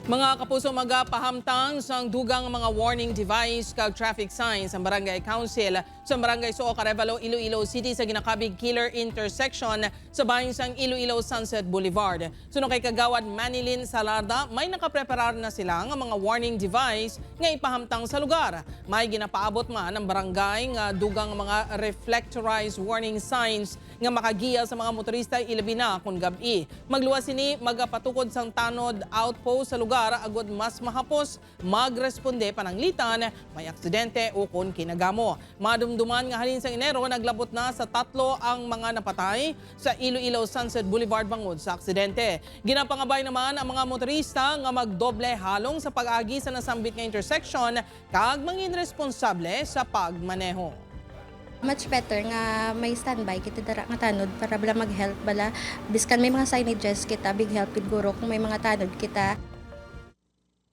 Mga kapuso, magapahamtang sang dugang mga warning device kag traffic signs ang Barangay Council sa Barangay Soo, Carevalo, Iloilo City sa ginakabig Killer Intersection sa bahin sang Iloilo Sunset Boulevard. Suno kay Kagawad Manilin Salarda, may nakapreparar na sila nga mga warning device nga ipahamtang sa lugar. May ginapaabot man ang barangay nga dugang mga reflectorized warning signs nga makagiya sa mga motorista ilabi na kung gabi. Magluwas sini magapatukod sang tanod outpost sa lugar agud mas mahapos magresponde pananglitan may aksidente o kung kinagamo. Madumduman nga halin sa Enero naglabot na sa 3 ang mga napatay sa Iloilo Sunset Boulevard bangod sa aksidente. Ginapangabay naman ang mga motorista nga magdoble halong sa pag-agi sa nasambit nga intersection kag mangin responsable sa pagmaneho. Much better nga may standby kita dara nga tanod para bala mag-help bala biskan may mga signages kita big help guro kung may mga tanod kita.